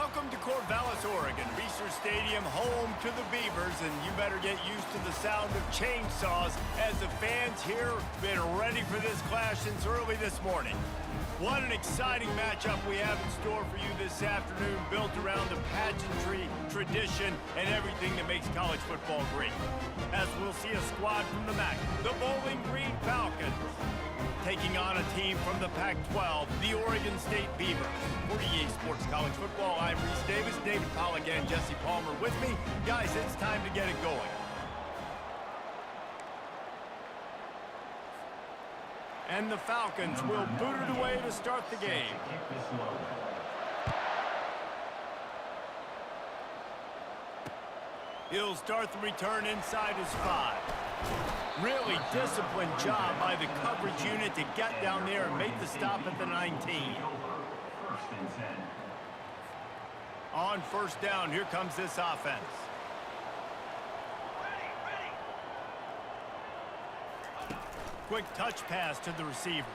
Welcome to Corvallis, Oregon, Reser Stadium, home to the Beavers, and you better get used to the sound of chainsaws as the fans here have been ready for this clash since early this morning. What an exciting matchup we have in store for you this afternoon, built around the pageantry, tradition, and everything that makes college football great. As we'll see a squad from the MAC, the Bowling Green Falcons, taking on a team from the Pac-12, the Oregon State Beavers. For EA Sports College Football, I'm Reese Davis, David Pollack, and Jesse Palmer with me. Guys, it's time to get it going. And the Falcons will boot it away to start the game. He'll start the return inside his 5. Really disciplined job by the coverage unit to get down there and make the stop at the 19. On first down, here comes this offense. Quick touch pass to the receiver.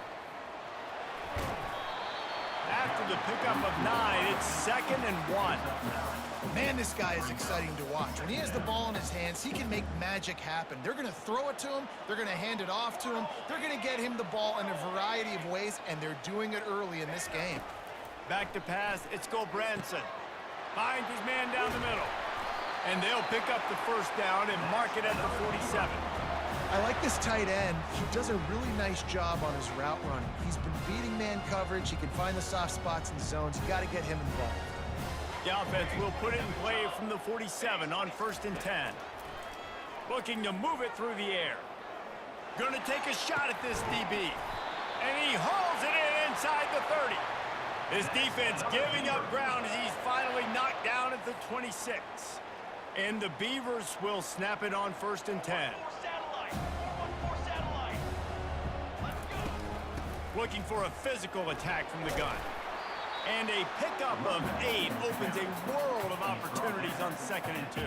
After the pickup of 9, it's 2nd and 1. Man, this guy is exciting to watch. When he has the ball in his hands, he can make magic happen. They're going to throw it to him. They're going to hand it off to him. They're going to get him the ball in a variety of ways, and they're doing it early in this game. Back to pass, it's Gulbranson. Finds his man down the middle. And they'll pick up the first down and mark it at the 47. I like this tight end. He does a really nice job on his route running. He's been beating man coverage. He can find the soft spots in the zones. You got to get him involved. The offense will put it in play from the 47 on 1st and 10. Looking to move it through the air. Gonna take a shot at this DB. And he hauls it in inside the 30. His defense giving up ground as he's finally knocked down at the 26. And the Beavers will snap it on 1st and 10. Looking for a physical attack from the gun. And a pickup of 8 opens a world of opportunities on 2nd and 2.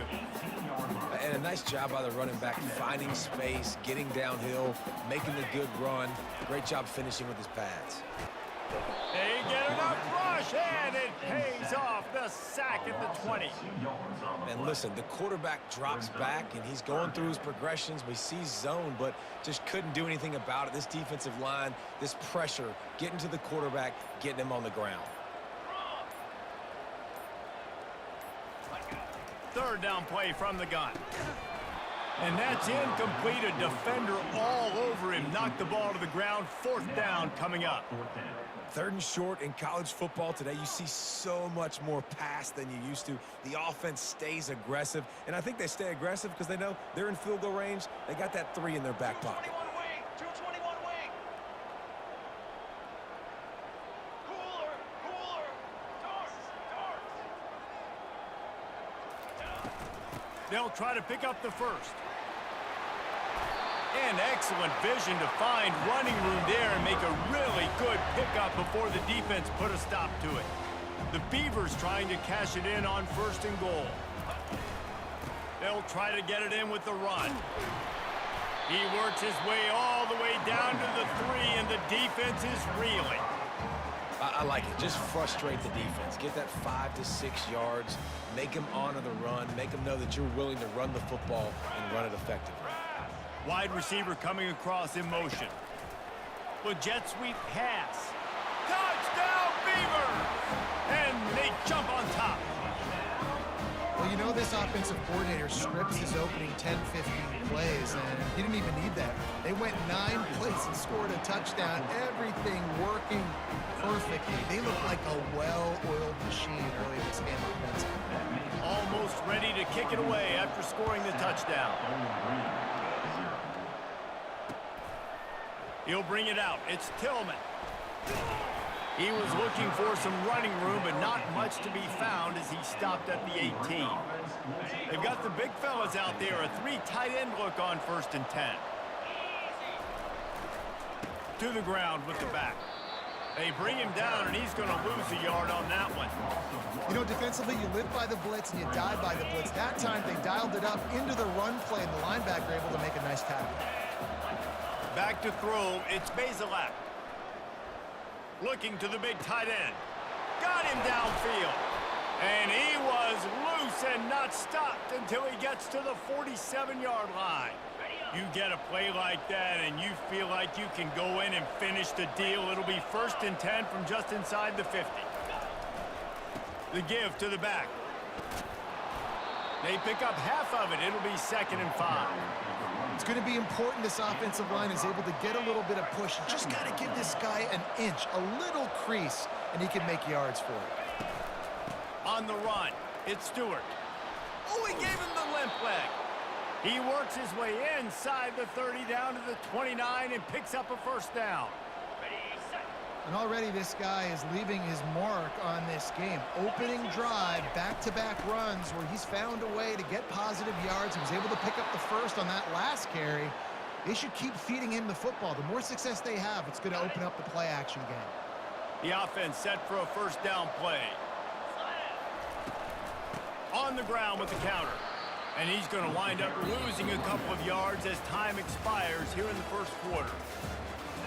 And a nice job by the running back, finding space, getting downhill, making a good run. Great job finishing with his pads. They get enough rush, and it pays off. The sack at the 20. And listen, the quarterback drops back, and he's going through his progressions. We see zone, but just couldn't do anything about it. This defensive line, this pressure, getting to the quarterback, getting him on the ground. 3rd down play from the gun. And that's incomplete. A defender all over him. Knocked the ball to the ground. 4th down coming up. 3rd and short in college football today. You see so much more pass than you used to. The offense stays aggressive, and I think they stay aggressive because they know they're in field goal range. They got that 3 in their back pocket. 221 wing. Cooler. Darts. They'll try to pick up the 1st. And excellent vision to find running room there and make a really good pickup before the defense put a stop to it. The Beavers trying to cash it in on 1st and goal. They'll try to get it in with the run. He works his way all the way down to the 3, and the defense is reeling. I like it. Just frustrate the defense. Get that 5 to 6 yards. Make them honor the run. Make them know that you're willing to run the football and run it effectively. Wide receiver coming across in motion. With jet sweep pass. Touchdown Beavers! And they jump on top. Well, you know this offensive coordinator scripts his opening 10, 15 plays, and he didn't even need that. They went 9 plays and scored a touchdown. Everything working perfectly. They look like a well-oiled machine early in this game offensively. Almost ready to kick it away after scoring the touchdown. He'll bring it out. It's Tillman. He was looking for some running room, but not much to be found as he stopped at the 18. They've got the big fellas out there. A 3 tight end look on 1st and 10. To the ground with the back. They bring him down, and he's going to lose a yard on that one. You know, defensively, you live by the blitz and you die by the blitz. That time, they dialed it up into the run play, and the linebacker able to make a nice tackle. Back to throw, it's Bazelak. Looking to the big tight end. Got him downfield. And he was loose and not stopped until he gets to the 47-yard line. You get a play like that and you feel like you can go in and finish the deal. It'll be 1st and 10 from just inside the 50. The give to the back. They pick up half of it. It'll be 2nd and 5. It's going to be important this offensive line is able to get a little bit of push. You just got to give this guy an inch, a little crease, and he can make yards for it. On the run, it's Stewart. Oh, he gave him the limp leg. He works his way inside the 30 down to the 29 and picks up a 1st down. And already this guy is leaving his mark on this game. Opening drive, back-to-back runs where he's found a way to get positive yards. He was able to pick up the 1st on that last carry. They should keep feeding him the football. The more success they have, it's going to open up the play-action game. The offense set for a 1st down play. On the ground with the counter. And he's going to wind up losing a couple of yards as time expires here in the 1st quarter.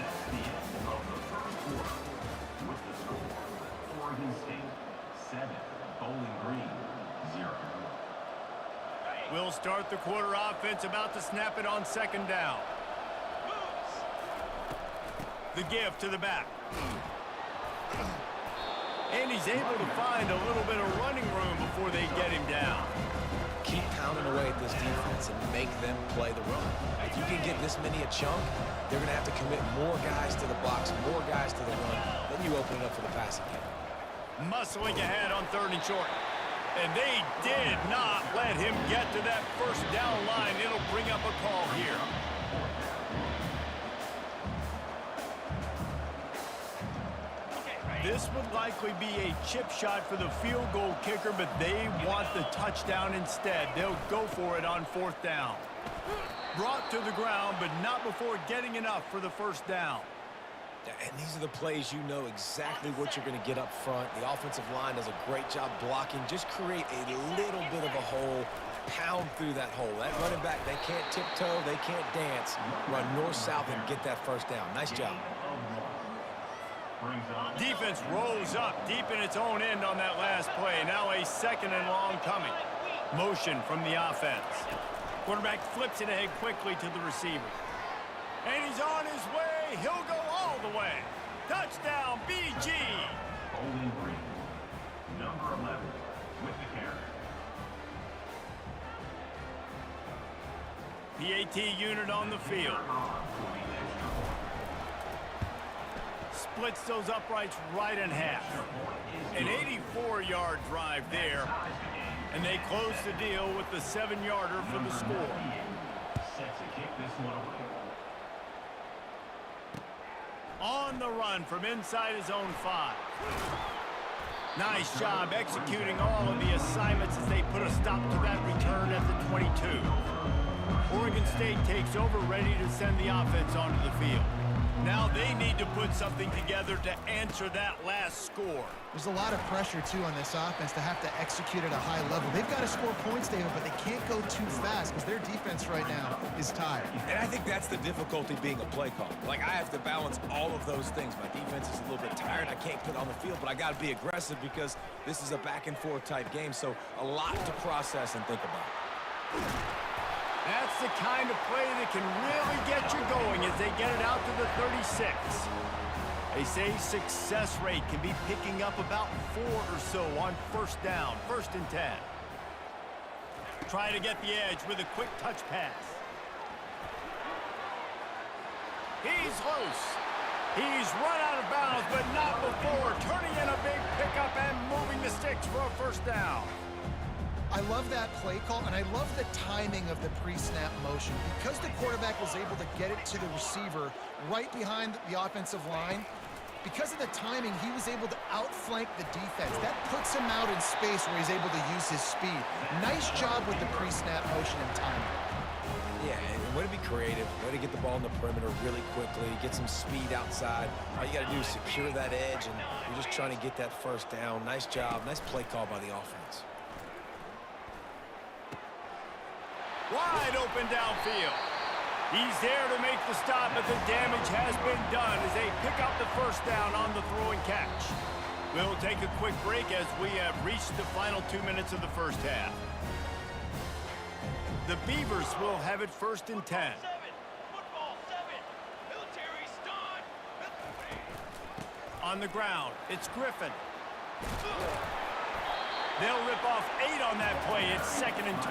That's the end of the 1st quarter. With the score, Oregon State 7, Bowling Green 0. We'll start the quarter offense, about to snap it on 2nd down. The give to the back. And he's able to find a little bit of running room before they get him down. Keep pounding away at this defense and make them play the run. If you can get this many a chunk, they're going to have to commit more guys to the box, more guys to the run. Then you open it up for the passing game. Muscling ahead on 3rd and short. And they did not let him get to that 1st down line. It'll bring up a call here. This would likely be a chip shot for the field goal kicker, but they want the touchdown instead. They'll go for it on 4th down. Brought to the ground, but not before getting enough for the 1st down. And these are the plays you know exactly what you're going to get up front. The offensive line does a great job blocking. Just create a little bit of a hole. Pound through that hole. That running back, they can't tiptoe, they can't dance. Run north-south and get that 1st down. Nice job. Defense rolls up deep in its own end on that last play. Now a 2nd and long coming. Motion from the offense. Quarterback flips it ahead quickly to the receiver. And he's on his way. He'll go all the way. Touchdown, BG. Bowling Green, number 11, with the carry. PAT unit on the field. Splits those uprights right in half. An 84-yard drive there. And they close the deal with the 7-yarder for the score. Set to kick this one away. On the run from inside his own 5. Nice job executing all of the assignments as they put a stop to that return at the 22. Oregon State takes over, ready to send the offense onto the field. Now they need to put something together to answer that last score. There's a lot of pressure, too, on this offense to have to execute at a high level. They've got to score points, David, but they can't go too fast because their defense right now is tired. And I think that's the difficulty being a play caller. Like, I have to balance all of those things. My defense is a little bit tired. I can't put it on the field, but I got to be aggressive because this is a back-and-forth type game, so a lot to process and think about. That's the kind of play that can really get you going as they get it out to the 36. They say success rate can be picking up about 4 or so on 1st down, 1st and 10. Try to get the edge with a quick touch pass. He's loose. He's run out of bounds, but not before turning in a big pickup and moving the sticks for a 1st down. I love that play call, and I love the timing of the pre-snap motion. Because the quarterback was able to get it to the receiver right behind the offensive line, because of the timing, he was able to outflank the defense. That puts him out in space where he's able to use his speed. Nice job with the pre-snap motion and timing. Yeah, and way to be creative, way to get the ball in the perimeter really quickly, get some speed outside. All you got to do is secure that edge, and you're just trying to get that 1st down. Nice job, nice play call by the offense. Wide open downfield. He's there to make the stop, but the damage has been done as they pick up the 1st down on the throw and catch. We'll take a quick break as we have reached the final 2 minutes of the first half. The Beavers will have it first and 10. Football 7. Military start. On the ground, it's Griffin. They'll rip off 8 on that play. It's 2nd and 2.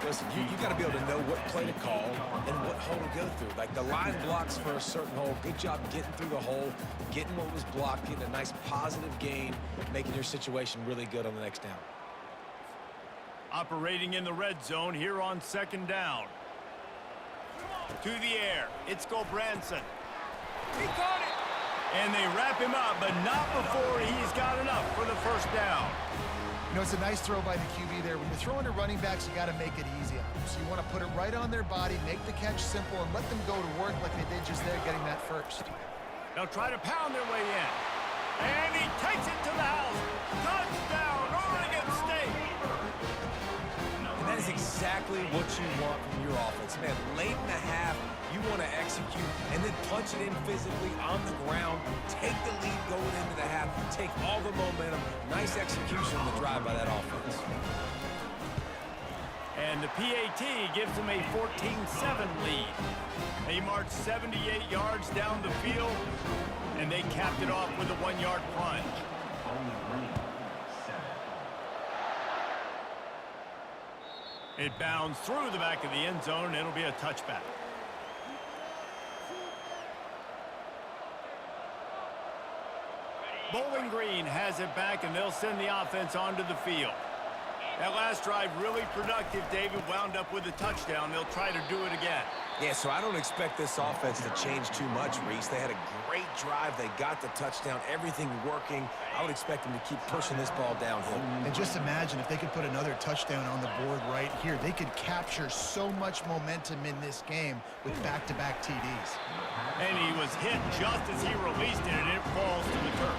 Listen, you got to be able to know what play to call and what hole to go through. Like the line blocks for a certain hole. Good job getting through the hole, getting what was blocked, getting a nice positive gain, making your situation really good on the next down. Operating in the red zone here on 2nd down. To the air, it's Gulbranson. He caught it! And they wrap him up, but not before he's got enough for the first down. You know, it's a nice throw by the QB there. When you're throwing to running backs, you got to make it easy on them. So you want to put it right on their body, make the catch simple, and let them go to work like they did just there getting that first. They'll try to pound their way in. And he takes it to the house. Touchdown, Oregon State! And that is exactly what you want from your offense. Man, late in the half, you want to execute and then punch it in physically on the ground, take the lead going into the half, take all the momentum. Nice execution on the drive by that offense. And the PAT gives them a 14-7 lead. They marched 78 yards down the field, and they capped it off with a 1-yard plunge. Bowling Green, 7. It bounds through the back of the end zone, and it'll be a touchback. Bowling Green has it back, and they'll send the offense onto the field. That last drive really productive. David wound up with a touchdown. They'll try to do it again. Yeah, so I don't expect this offense to change too much, Reese. They had a great drive. They got the touchdown, everything working. I would expect them to keep pushing this ball downhill. And just imagine if they could put another touchdown on the board right here. They could capture so much momentum in this game with back-to-back TDs. And he was hit just as he released it, and it falls to the turf.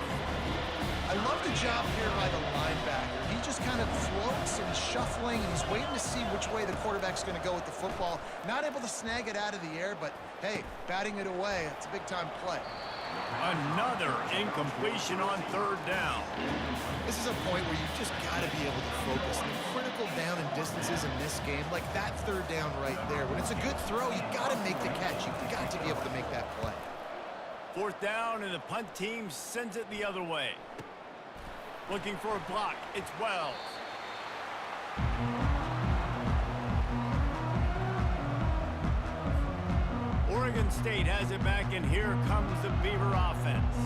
I love the job here by the linebacker. He just kind of floats and shuffling, and he's waiting to see which way the quarterback's going to go with the football. Not able to snag it out of the air, but, hey, batting it away, it's a big-time play. Another incompletion on 3rd down. This is a point where you've just got to be able to focus. The critical down and distances in this game, like that 3rd down right there. When it's a good throw, you got to make the catch. You've got to be able to make that play. 4th down, and the punt team sends it the other way. Looking for a block. It's Wells. Oregon State has it back, and here comes the Beaver offense.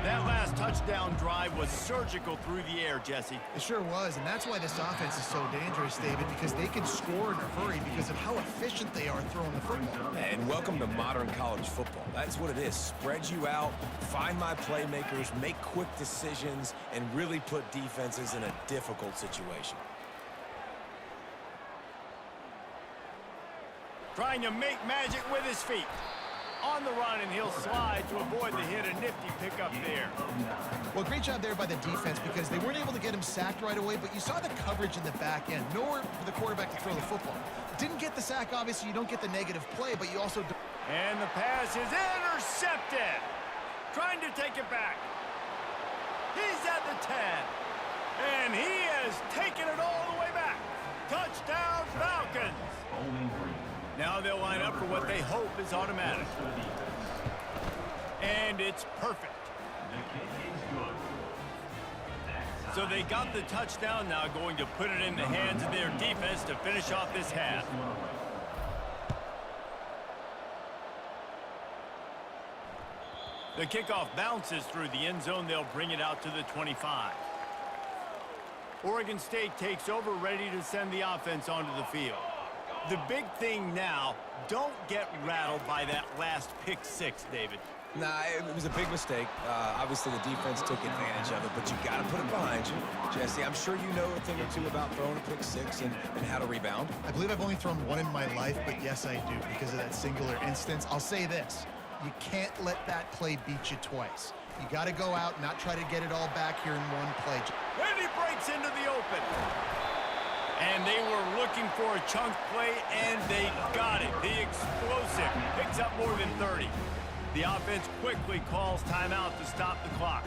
That last touchdown drive was surgical through the air, Jesse. It sure was, and that's why this offense is so dangerous, David, because they can score in a hurry because of how efficient they are throwing the football. And welcome to modern college football. That's what it is. Spread you out, find my playmakers, make quick decisions, and really put defenses in a difficult situation. Trying to make magic with his feet. On the run, and he'll slide to avoid the hit. A nifty pickup there. Well, great job there by the defense because they weren't able to get him sacked right away, but you saw the coverage in the back end. Nowhere for the quarterback to throw the football. Didn't get the sack, obviously. You don't get the negative play, but you also... And the pass is intercepted. Trying to take it back. He's at the 10. And he has taken it all the way back. Touchdown, Falcons. Bowling Green. Now they'll line up for what they hope is automatic. And it's perfect. The kick is good. So they got the touchdown, now going to put it in the hands of their defense to finish off this half. The kickoff bounces through the end zone. They'll bring it out to the 25. Oregon State takes over, ready to send the offense onto the field. The big thing now, don't get rattled by that last pick 6, David. Nah, it was a big mistake. Obviously, the defense took advantage of it, but you got to put it behind you. Jesse, I'm sure you know a thing or two about throwing a pick 6 and how to rebound. I believe I've only thrown one in my life, but yes, I do because of that singular instance. I'll say this. You can't let that play beat you twice. You got to go out and not try to get it all back here in one play. And he breaks into the open. And they were looking for a chunk play, and they got it. The explosive picks up more than 30. The offense quickly calls timeout to stop the clock.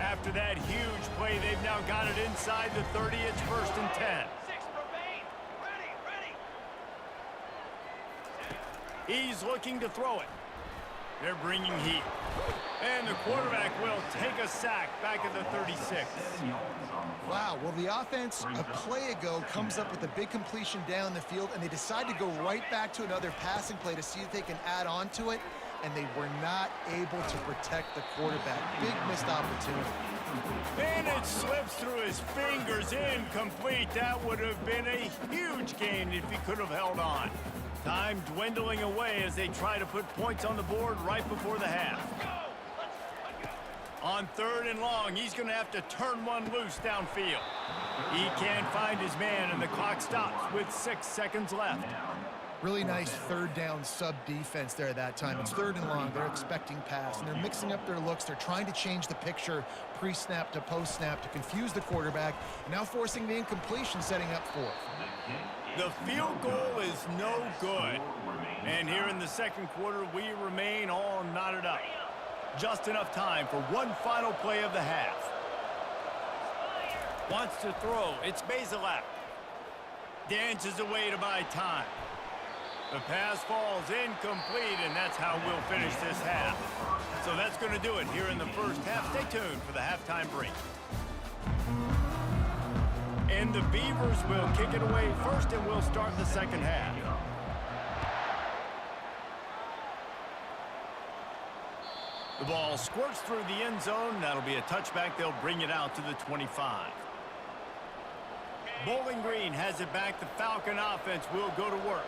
After that huge play, they've now got it inside the 30. It's 1st and 10. 6 remain. Ready. He's looking to throw it. They're bringing heat. And the quarterback will take a sack back at the 36. Wow, well, the offense a play ago comes up with a big completion down the field, and they decide to go right back to another passing play to see if they can add on to it, and they were not able to protect the quarterback. Big missed opportunity. And it slips through his fingers, incomplete. That would have been a huge gain if he could have held on. Time dwindling away as they try to put points on the board right before the half. On 3rd and long, he's going to have to turn one loose downfield. He can't find his man, and the clock stops with 6 seconds left. Really nice 3rd down sub defense there at that time. It's 3rd and long. They're expecting pass, and they're mixing up their looks. They're trying to change the picture pre-snap to post-snap to confuse the quarterback, now forcing the incompletion, setting up 4th. The field goal is no good. And here in the 2nd quarter, we remain all knotted up. Just enough time for one final play of the half. Wants to throw. It's Bazelak. Dances away to buy time. The pass falls incomplete, and that's how we'll finish this half. So that's going to do it here in the first half. Stay tuned for the halftime break. And the Beavers will kick it away first, and we'll start the 2nd half. The ball squirts through the end zone. That'll be a touchback. They'll bring it out to the 25. Bowling Green has it back. The Falcon offense will go to work.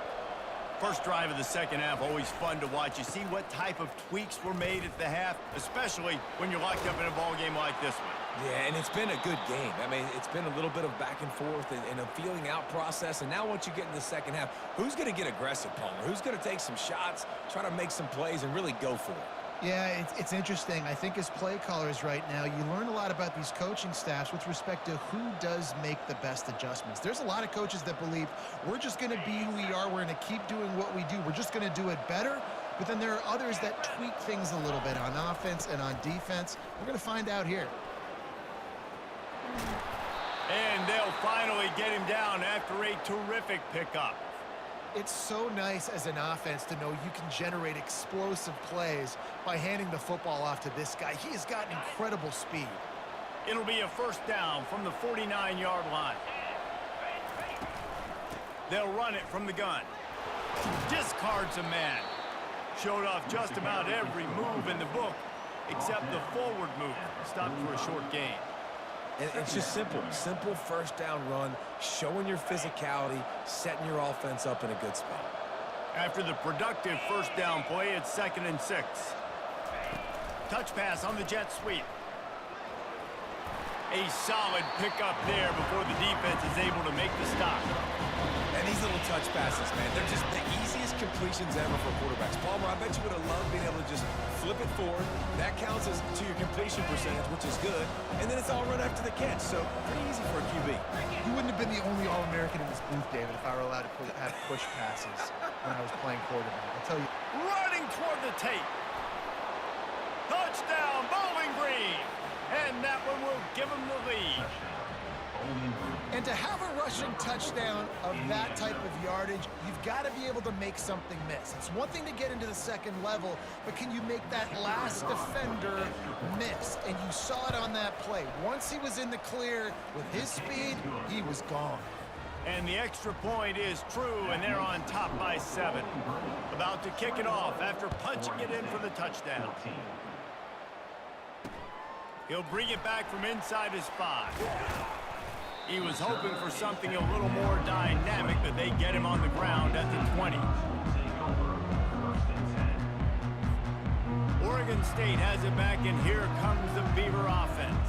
First drive of the 2nd half, always fun to watch. You see what type of tweaks were made at the half, especially when you're locked up in a ball game like this one. Yeah, and it's been a good game. I mean, it's been a little bit of back and forth and a feeling out process. And now once you get in the 2nd half, who's going to get aggressive, Palmer? Who's going to take some shots, try to make some plays, and really go for it? Yeah, it's interesting. I think as play callers right now, you learn a lot about these coaching staffs with respect to who does make the best adjustments. There's a lot of coaches that believe we're just going to be who we are. We're going to keep doing what we do. We're just going to do it better. But then there are others that tweak things a little bit on offense and on defense. We're going to find out here. And they'll finally get him down after a terrific pickup. It's so nice as an offense to know you can generate explosive plays by handing the football off to this guy. He has got incredible speed. It'll be a 1st down from the 49-yard line. They'll run it from the gun. Discards a man. Showed off just about every move in the book except the forward move. Stopped for a short gain. And it's just simple 1st down run, showing your physicality, setting your offense up in a good spot. After the productive 1st down play, it's 2nd and 6. Touch pass on the jet sweep. A solid pickup there before the defense is able to make the stop. And these little touch passes, man, they're just the easiest completions ever for quarterbacks. Palmer, I bet you would have loved being able to just flip it forward. That counts as to your completion percentage, which is good. And then it's all run after the catch, so pretty easy for a QB. You wouldn't have been the only All-American in this booth, David, if I were allowed to have push passes when I was playing quarterback. I'll tell you. Running toward the tape. Touchdown, Bowling Green. And that one will give them the lead. And to have a rushing touchdown of that type of yardage, you've got to be able to make something miss. It's one thing to get into the 2nd level, but can you make that last defender miss? And you saw it on that play. Once he was in the clear with his speed, he was gone. And the extra point is true, and they're on top by 7. About to kick it off after punching it in for the touchdown. He'll bring it back from inside his 5. He was hoping for something a little more dynamic, but they get him on the ground at the 20. Oregon State has it back, and here comes the Beaver offense.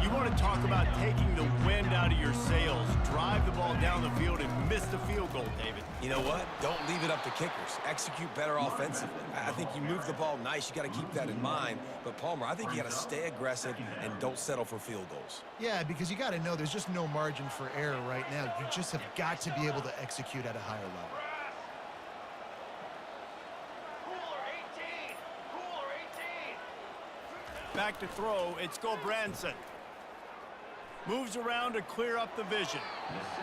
You want to talk about taking the wind out of your sails. Drive the ball down the field and miss the field goal, David. You know what? Don't leave it up to kickers. Execute better offensively. I think you move the ball nice. You got to keep that in mind. But, Palmer, I think you got to stay aggressive and don't settle for field goals. Yeah, because you got to know there's just no margin for error right now. You just have got to be able to execute at a higher level. Cooler 18. Cooler 18. Back to throw, it's Gulbranson. Moves around to clear up the vision.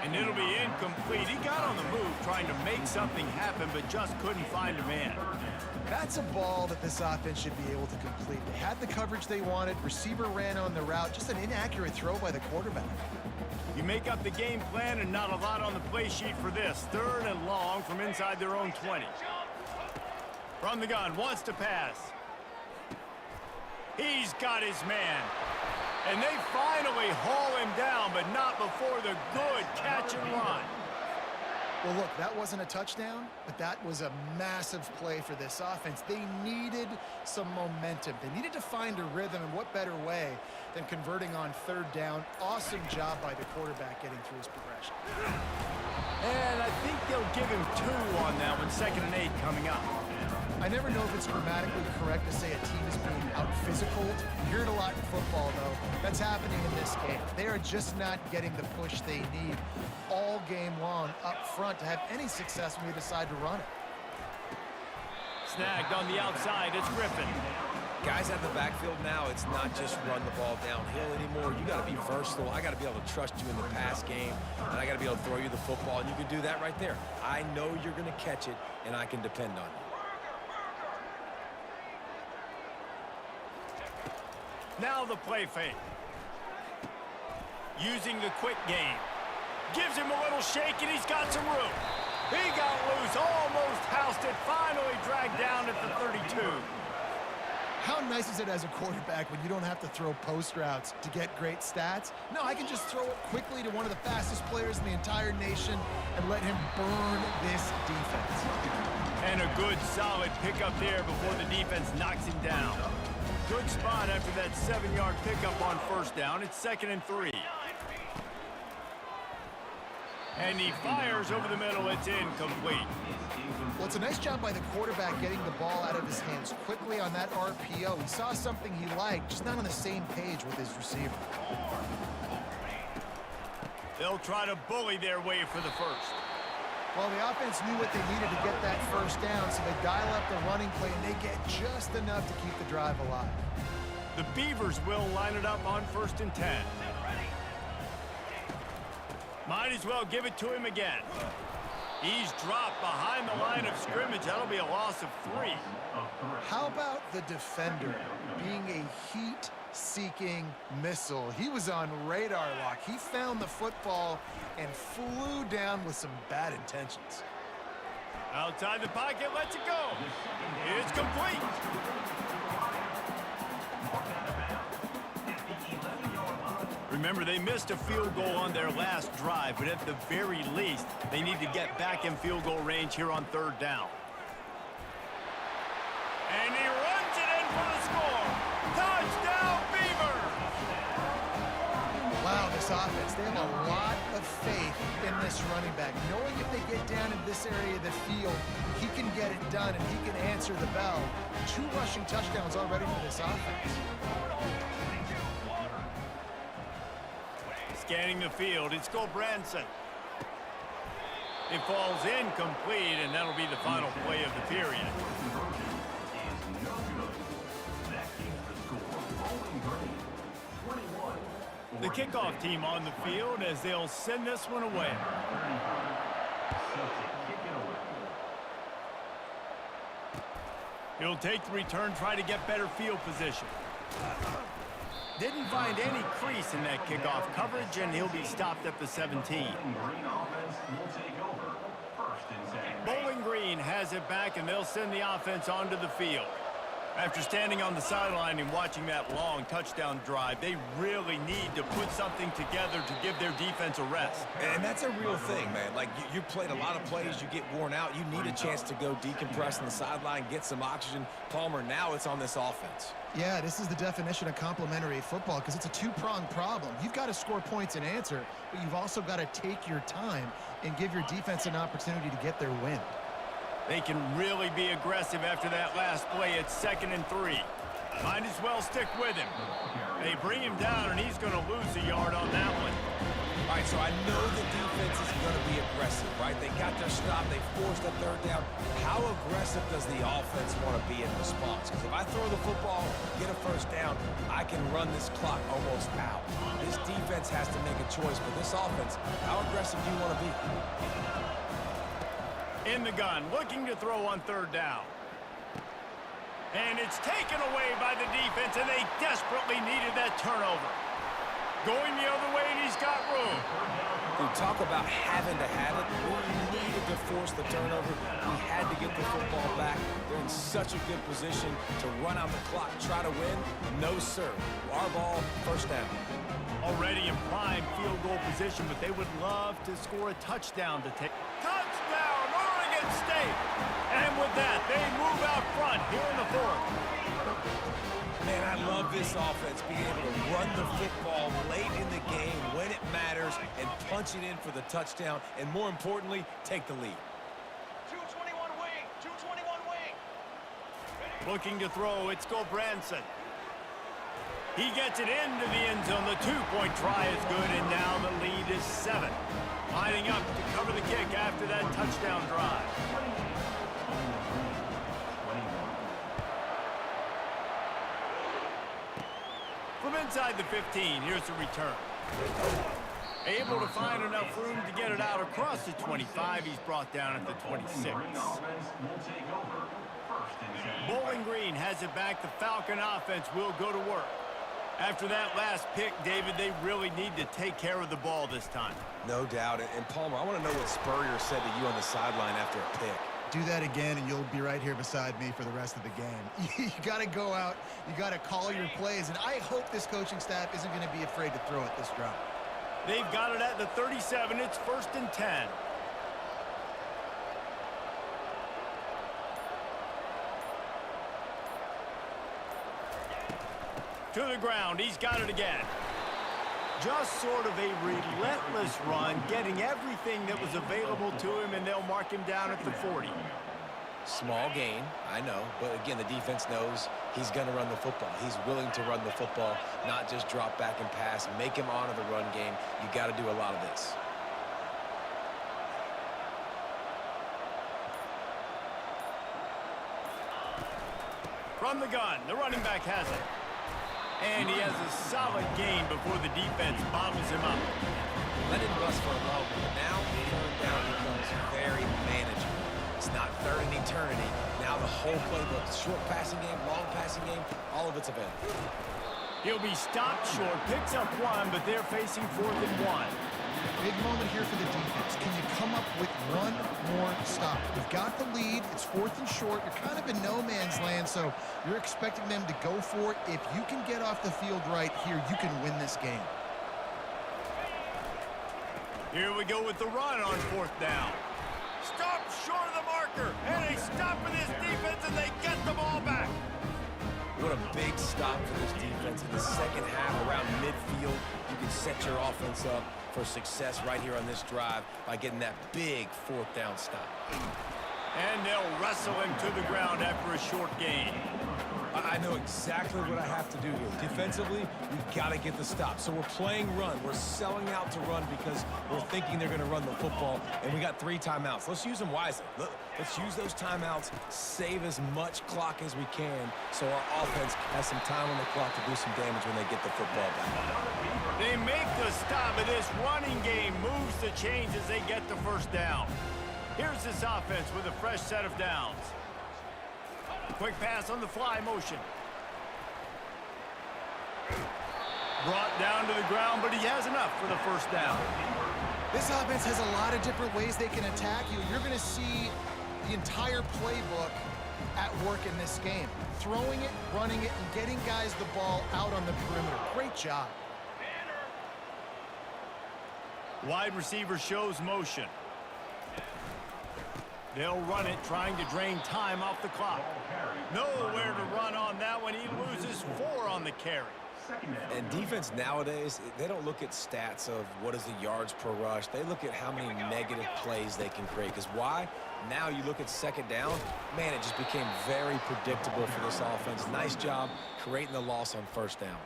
And it'll be incomplete. He got on the move trying to make something happen, but just couldn't find a man. That's a ball that this offense should be able to complete. They had the coverage they wanted. Receiver ran on the route. Just an inaccurate throw by the quarterback. You make up the game plan and not a lot on the play sheet for this. 3rd and long from inside their own 20. From the gun, wants to pass. He's got his man. And they finally haul him down, but not before the good catch and run. Well, look, that wasn't a touchdown, but that was a massive play for this offense. They needed some momentum. They needed to find a rhythm, and what better way than converting on 3rd down. Awesome job by the quarterback getting through his progression. And I think they'll give him 2 on that one, 2nd and 8 coming up. I never know if it's grammatically correct to say a team is being out-physical. You hear it a lot in football, though. That's happening in this game. They are just not getting the push they need all game long up front to have any success when they decide to run it. Snagged on the outside, it's Griffin. Guys at the backfield now, it's not just run the ball downhill anymore. You got to be versatile. I got to be able to trust you in the pass game, and I got to be able to throw you the football, and you can do that right there. I know you're going to catch it, and I can depend on you. Now the play fake. Using the quick game. Gives him a little shake, and he's got some room. He got loose, almost housed it, finally dragged down at the 32. How nice is it as a quarterback when you don't have to throw post routes to get great stats? No, I can just throw it quickly to one of the fastest players in the entire nation and let him burn this defense. And a good, solid pickup there before the defense knocks him down. Good spot after that 7-yard pickup on 1st down. It's 2nd and 3. And he fires over the middle. It's incomplete. Well, it's a nice job by the quarterback getting the ball out of his hands quickly on that RPO. He saw something he liked, just not on the same page with his receiver. They'll try to bully their way for the 1st. Well, the offense knew what they needed to get that 1st down, so they dial up the running play, and they get just enough to keep the drive alive. The Beavers will line it up on 1st and 10. Might as well give it to him again. He's dropped behind the line of scrimmage. That'll be a loss of 3. How about the defender being a heat-seeking missile? He was on radar lock. He found the football and flew down with some bad intentions. Outside the pocket, lets it go. It's complete. Remember, they missed a field goal on their last drive, but at the very least, they need to get back in field goal range here on 3rd down. And he runs it in for the score. Touchdown, Beavers! Wow, this offense, they have a lot of faith in this running back. Knowing if they get down in this area of the field, he can get it done and he can answer the bell. 2 rushing touchdowns already for this offense. Scanning the field, it's Gulbranson. It falls incomplete, and that'll be the final play of the period. The kickoff team on the field as they'll send this one away. He'll take the return, try to get better field position. Didn't find any crease in that kickoff coverage, and he'll be stopped at the 17. Bowling Green has it back, and they'll send the offense onto the field. After standing on the sideline and watching that long touchdown drive, they really need to put something together to give their defense a rest. And that's a real thing, man. Like, you played a lot of plays, you get worn out, you need a chance to go decompress on the sideline, get some oxygen. Palmer, now it's on this offense. Yeah, this is the definition of complementary football because it's a 2-pronged problem. You've got to score points and answer, but you've also got to take your time and give your defense an opportunity to get their win. They can really be aggressive after that last play. It's 2nd and 3. Might as well stick with him. They bring him down, and he's going to lose a yard on that one. All right, so I know the defense is going to be aggressive, right? They got their stop. They forced a third down. How aggressive does the offense want to be in response? Because if I throw the football, get a first down, I can run this clock almost out. This defense has to make a choice, but this offense, how aggressive do you want to be? In the gun, looking to throw on third down. And it's taken away by the defense, and they desperately needed that turnover. Going the other way, and he's got room. Dude, talk about having to have it. We needed to force the turnover. We had to get the football back. They're in such a good position to run out the clock, try to win. No, sir. Our ball, first down. Already in prime field goal position, but they would love to score a touchdown to take. Touchdown, Oregon State! And with that, they move out front here in the fourth. Man, I love this offense, being able to run the football late in the game when it matters and punch it in for the touchdown, and more importantly, take the lead. 221 wing, 221 wing. Looking to throw, it's Gulbranson. He gets it into the end zone. The two-point try is good, and now the lead is 7. Lining up to cover the kick after that touchdown drive. From inside the 15, here's the return. Able to find enough room to get it out across the 25. He's brought down at the 26. Bowling Green has it back. The Falcon offense will go to work. After that last pick, David, they really need to take care of the ball this time. No doubt. And Palmer, I want to know what Spurrier said to you on the sideline after a pick. Do that again, and you'll be right here beside me for the rest of the game. You got to go out. You got to call your plays, and I hope this coaching staff isn't going to be afraid to throw it this drive. They've got it at the 37. It's 1st and 10. To the ground. He's got it again. Just sort of a relentless run, getting everything that was available to him, and they'll mark him down at the 40. Small gain, I know, but again, the defense knows he's going to run the football. He's willing to run the football, not just drop back and pass, make him honor the run game. You got to do a lot of this. From the gun, the running back has it. And he has a solid gain before the defense bottles him up. Let it bust for a moment, but now third down becomes very manageable. It's not third in eternity. Now the whole playbook, short passing game, long passing game, all of it's available. He'll be stopped short, picks up 1, but they're facing 4th and 1. Big moment here for the defense. Can you come up with one more stop? You've got the lead. It's 4th and short. You're kind of in no man's land, so you're expecting them to go for it. If you can get off the field right here, you can win this game. Here we go with the run on 4th down. Stop short of the marker, and they stop for this defense, and they get the ball back. What a big stop for this defense in the second half around midfield. You can set your offense up for success right here on this drive by getting that big 4th down stop. And they'll wrestle him to the ground after a short gain. I know exactly what I have to do here. Defensively, we've got to get the stop. So we're playing run. We're selling out to run because we're thinking they're going to run the football, and we got 3 timeouts. Let's use them wisely. Let's use those timeouts, save as much clock as we can so our offense has some time on the clock to do some damage when they get the football back. They make the stop, and this running game moves the chains as they get the first down. Here's this offense with a fresh set of downs. Quick pass on the fly motion. Brought down to the ground, but he has enough for the first down. This offense has a lot of different ways they can attack you. You're going to see the entire playbook at work in this game. Throwing it, running it, and getting guys the ball out on the perimeter. Great job. Wide receiver shows motion. They'll run it, trying to drain time off the clock. Nowhere to run on that one. He loses 4 on the carry. Second down. And defense nowadays, they don't look at stats of what is the yards per rush. They look at how many negative plays they can create. Because why? Now you look at second down, man, it just became very predictable for this offense. Nice job creating the loss on first down.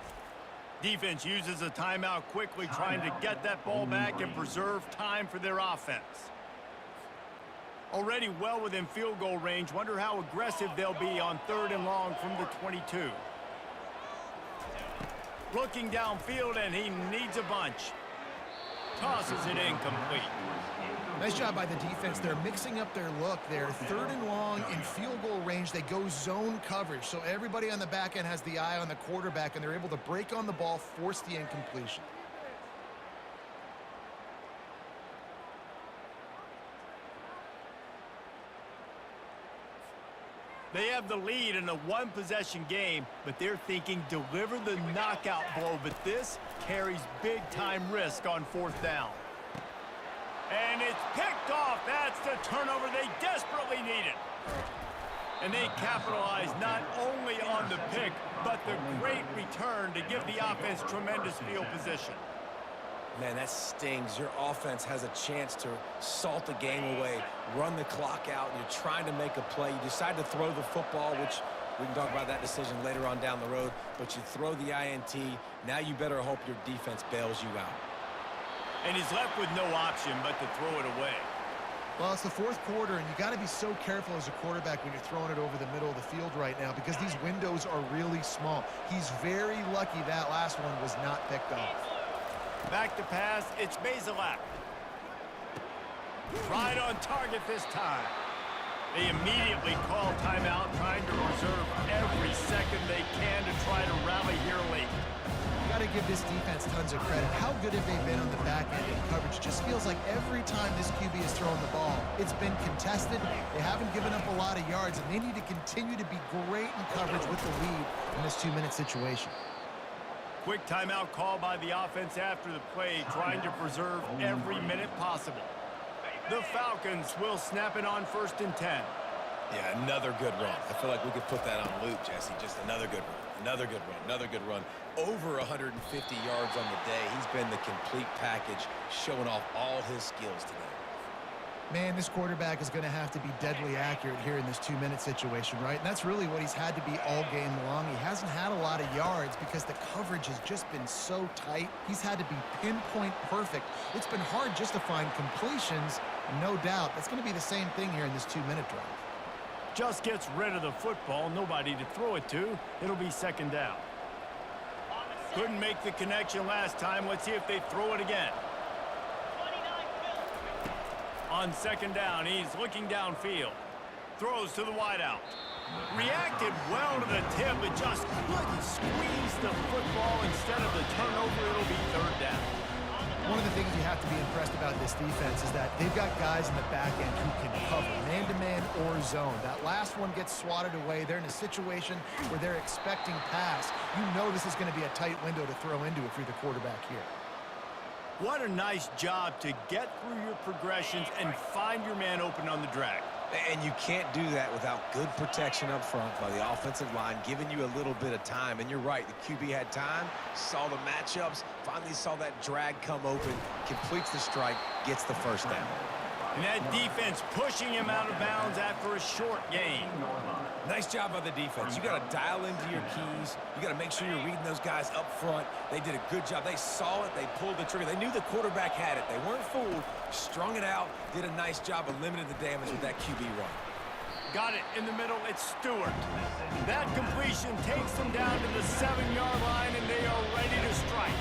Defense uses a timeout quickly, trying to get that ball back and preserve time for their offense. Already well within field goal range. Wonder how aggressive they'll be on 3rd and long from the 22. Looking downfield, and he needs a bunch. Tosses it incomplete. Nice job by the defense. They're mixing up their look there. 3rd and long in field goal range. They go zone coverage. So everybody on the back end has the eye on the quarterback, and they're able to break on the ball, force the incompletion. They have the lead in a one-possession game, but they're thinking deliver the knockout blow. But this carries big-time risk on 4th down. And it's picked off. That's the turnover they desperately needed. And they capitalize not only on the pick, but the great return to give the offense tremendous field position. Man, that stings. Your offense has a chance to salt the game away, run the clock out, and you're trying to make a play. You decide to throw the football, which we can talk about that decision later on down the road, but you throw the INT. Now you better hope your defense bails you out. And he's left with no option but to throw it away. Well, it's the 4th quarter, and you got to be so careful as a quarterback when you're throwing it over the middle of the field right now because these windows are really small. He's very lucky that last one was not picked off. Back to pass, it's Bazelak. Right on target this time. They immediately call timeout, trying to reserve every second they can to try to rally here late. Got to give this defense tons of credit. How good have they been on the back end in coverage? Just feels like every time this QB is throwing the ball, it's been contested. They haven't given up a lot of yards, and they need to continue to be great in coverage with the lead in this 2-minute situation. Quick timeout call by the offense after the play, trying to preserve every minute possible. The Falcons will snap it on 1st and 10. Yeah, another good run. I feel like we could put that on loop, Jesse. Just another good run, another good run, another good run. Over 150 yards on the day. He's been the complete package, showing off all his skills today. Man, this quarterback is going to have to be deadly accurate here in this 2-minute situation, right? And that's really what he's had to be all game long. He hasn't had a lot of yards because the coverage has just been so tight. He's had to be pinpoint perfect. It's been hard just to find completions, no doubt. That's going to be the same thing here in this 2-minute drive. Just gets rid of the football, nobody to throw it to. It'll be 2nd down. Couldn't make the connection last time. Let's see if they throw it again. On 2nd down, he's looking downfield. Throws to the wideout. Reacted well to the tip, but just couldn't squeeze the football. Instead of the turnover, it'll be 3rd down. One of the things you have to be impressed about this defense is that they've got guys in the back end who can cover man-to-man or zone. That last one gets swatted away. They're in a situation where they're expecting pass. You know this is going to be a tight window to throw into if you're the quarterback here. What a nice job to get through your progressions and find your man open on the drag. And you can't do that without good protection up front by the offensive line, giving you a little bit of time. And you're right, the QB had time, saw the matchups, finally saw that drag come open, completes the strike, gets the 1st down. And that defense pushing him out of bounds after a short gain. Nice job by the defense. You got to dial into your keys. You got to make sure you're reading those guys up front. They did a good job. They saw it. They pulled the trigger. They knew the quarterback had it. They weren't fooled. Strung it out. Did a nice job of limiting the damage with that QB run. Got it in the middle. It's Stewart. That completion takes them down to the 7-yard line, and they are ready to strike.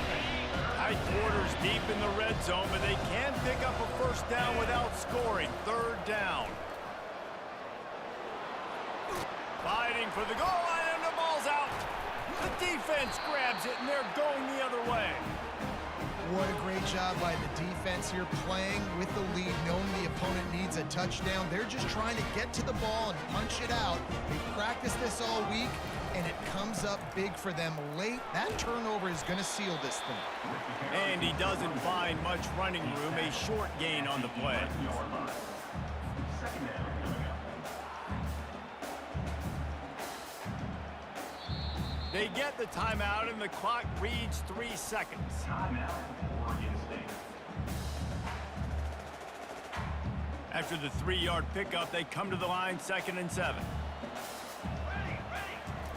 Tight quarters deep in the red zone, but they can pick up a 1st down without scoring. 3rd down. Fighting for the goal line, and the ball's out. The defense grabs it, and they're going the other way. What a great job by the defense here, playing with the lead, knowing the opponent needs a touchdown. They're just trying to get to the ball and punch it out. They practiced this all week, and it comes up big for them late. That turnover is going to seal this thing. And he doesn't find much running room, a short gain on the play. Second down. They get the timeout, and the clock reads 3 seconds. Timeout, Oregon State. After the 3-yard pickup, they come to the line 2nd and 7.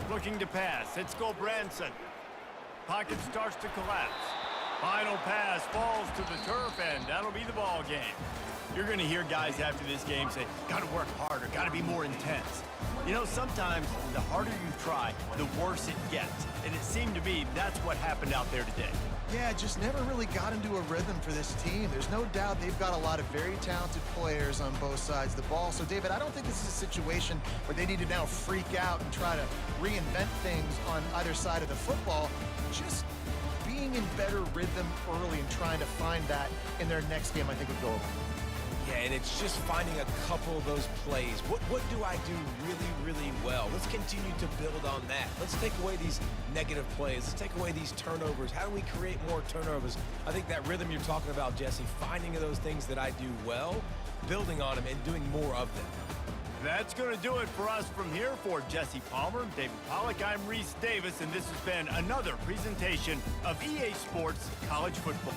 Looking to pass. It's Gulbranson. Pocket starts to collapse. Final pass falls to the turf, and that'll be the ball game. You're going to hear guys after this game say, got to work harder, got to be more intense. You know, sometimes the harder you try, the worse it gets. And it seemed to me that's what happened out there today. Yeah, just never really got into a rhythm for this team. There's no doubt they've got a lot of very talented players on both sides of the ball. So, David, I don't think this is a situation where they need to now freak out and try to reinvent things on either side of the football. Just being in better rhythm early and trying to find that in their next game, I think would go over. Yeah, and it's just finding a couple of those plays. What do I do really, really well? Let's continue to build on that. Let's take away these negative plays. Let's take away these turnovers. How do we create more turnovers? I think that rhythm you're talking about, Jesse, finding those things that I do well, building on them, and doing more of them. That's going to do it for us from here. For Jesse Palmer, David Pollack, I'm Reese Davis, and this has been another presentation of EA Sports College Football.